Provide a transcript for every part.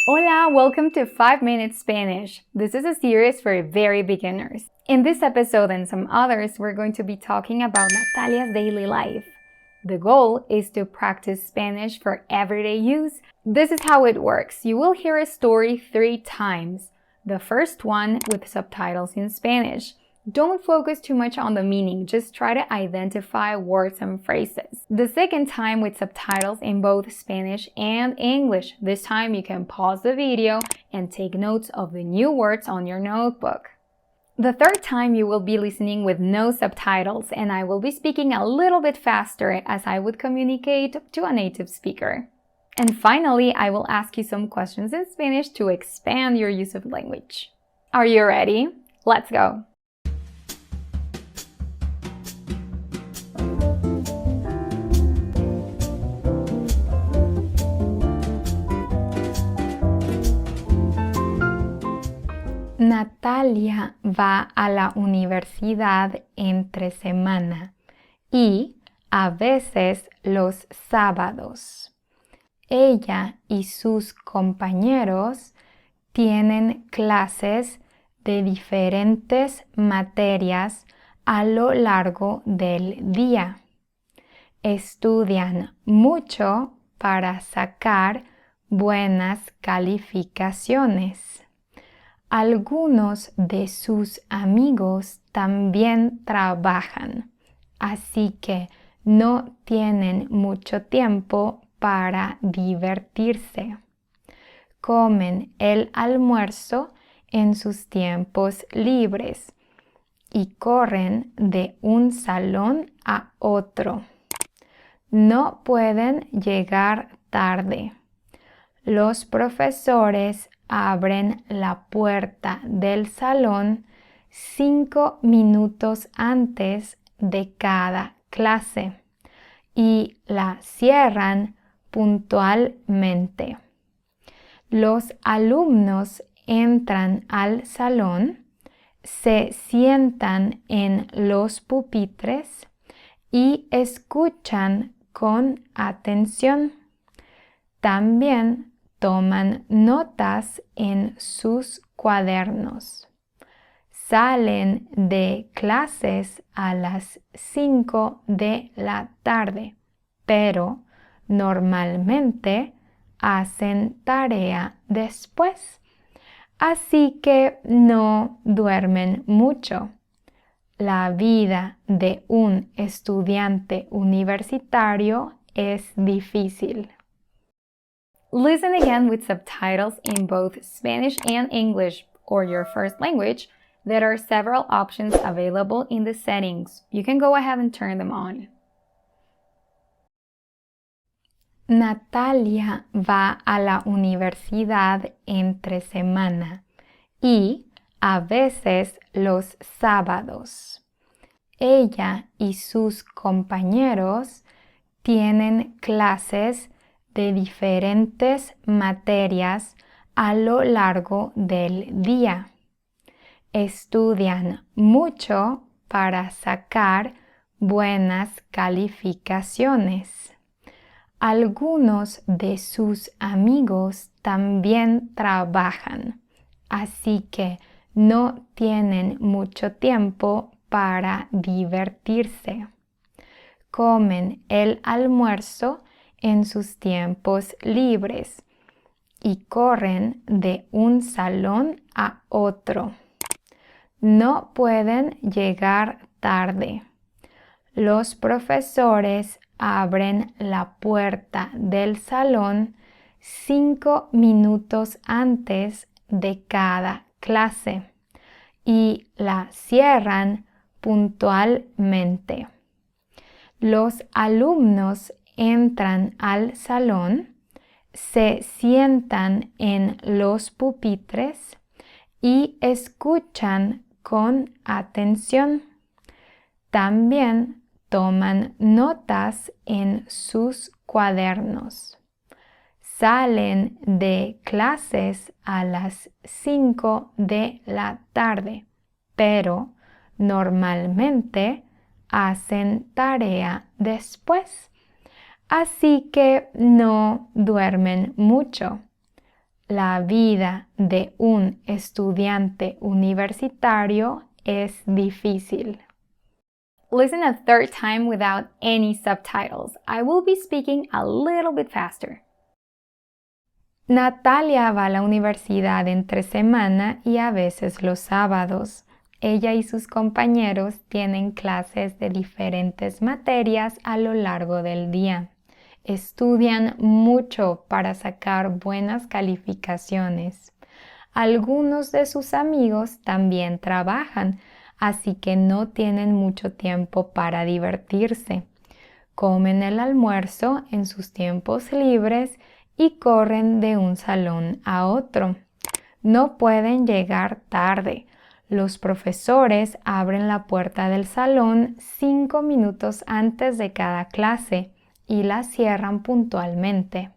Hola, welcome to 5 Minutes Spanish. This is a series for very beginners. In this episode and some others, we're going to be talking about Natalia's daily life. The goal is to practice Spanish for everyday use. This is how it works. You will hear a story 3 times. The first one with subtitles in Spanish. Don't focus too much on the meaning, just try to identify words and phrases. The second time with subtitles in both Spanish and English. This time you can pause the video and take notes of the new words on your notebook. The third time you will be listening with no subtitles and I will be speaking a little bit faster as I would communicate to a native speaker. And finally, I will ask you some questions in Spanish to expand your use of language. Are you ready? Let's go! Natalia va a la universidad entre semana y a veces los sábados. Ella y sus compañeros tienen clases de diferentes materias a lo largo del día. Estudian mucho para sacar buenas calificaciones. Algunos de sus amigos también trabajan, así que no tienen mucho tiempo para divertirse. Comen el almuerzo en sus tiempos libres y corren de un salón a otro. No pueden llegar tarde. Los profesores abren la puerta del salón 5 minutos antes de cada clase y la cierran puntualmente. Los alumnos entran al salón, se sientan en los pupitres y escuchan con atención. También toman notas en sus cuadernos. Salen de clases a las 5 de la tarde, pero normalmente hacen tarea después, así que no duermen mucho. La vida de un estudiante universitario es difícil. Listen again with subtitles in both Spanish and English or your first language. There are several options available in the settings. You can go ahead and turn them on. Natalia va a la universidad entre semana y a veces los sábados. Ella y sus compañeros tienen clases de diferentes materias a lo largo del día. Estudian mucho para sacar buenas calificaciones. Algunos de sus amigos también trabajan, así que no tienen mucho tiempo para divertirse. Comen el almuerzo en sus tiempos libres y corren de un salón a otro. No pueden llegar tarde. Los profesores abren la puerta del salón 5 minutos antes de cada clase y la cierran puntualmente. Los alumnos entran al salón, se sientan en los pupitres y escuchan con atención. También toman notas en sus cuadernos. Salen de clases a las 5 de la tarde, pero normalmente hacen tarea después, así que no duermen mucho. La vida de un estudiante universitario es difícil. Listen a third time without any subtitles. I will be speaking a little bit faster. Natalia va a la universidad entre semana y a veces los sábados. Ella y sus compañeros tienen clases de diferentes materias a lo largo del día. Estudian mucho para sacar buenas calificaciones. Algunos de sus amigos también trabajan, así que no tienen mucho tiempo para divertirse. Comen el almuerzo en sus tiempos libres y corren de un salón a otro. No pueden llegar tarde. Los profesores abren la puerta del salón 5 minutos antes de cada clase y la cierran puntualmente.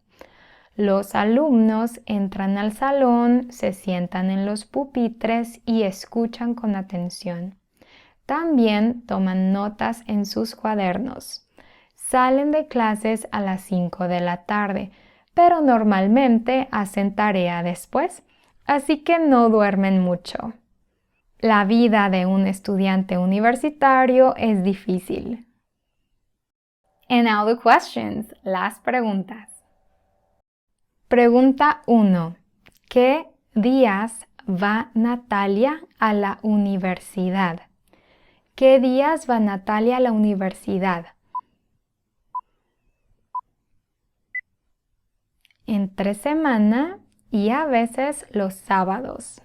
Los alumnos entran al salón, se sientan en los pupitres y escuchan con atención. También toman notas en sus cuadernos. Salen de clases a las 5 de la tarde, pero normalmente hacen tarea después, así que no duermen mucho. La vida de un estudiante universitario es difícil. And now the questions, las preguntas. Pregunta 1. ¿Qué días va Natalia a la universidad? ¿Qué días va Natalia a la universidad? Entre semana y a veces los sábados.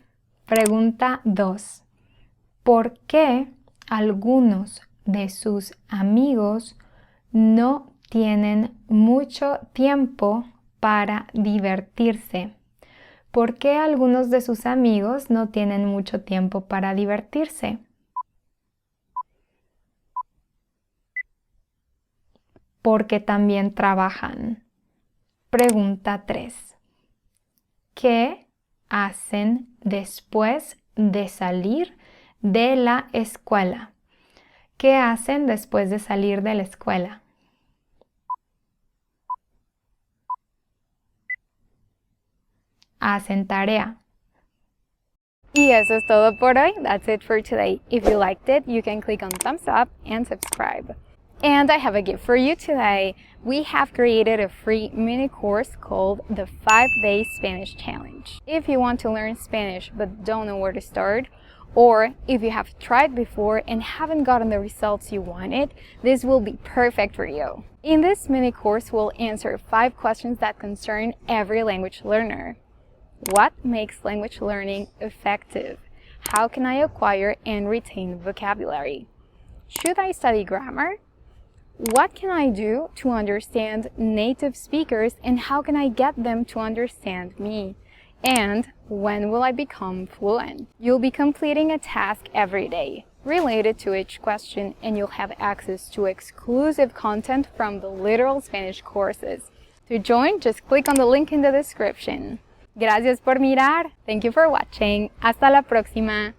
Pregunta 2. ¿Por qué algunos de sus amigos no tienen mucho tiempo para divertirse? ¿Por qué algunos de sus amigos no tienen mucho tiempo para divertirse? Porque también trabajan. Pregunta 3. ¿Qué hacen después de salir de la escuela? ¿Qué hacen después de salir de la escuela? Hacen tarea. Y eso es todo por hoy. That's it for today. If you liked it, you can click on thumbs up and subscribe. And I have a gift for you today. We have created a free mini course called the 5-Day Spanish Challenge. If you want to learn Spanish but don't know where to start, or if you have tried before and haven't gotten the results you wanted, this will be perfect for you. In this mini course, we'll answer 5 questions that concern every language learner. What makes language learning effective? How can I acquire and retain vocabulary? Should I study grammar? What can I do to understand native speakers and how can I get them to understand me? And when will I become fluent? You'll be completing a task every day related to each question and you'll have access to exclusive content from the literal Spanish courses. To join, just click on the link in the description. Gracias por mirar. Thank you for watching. Hasta la próxima.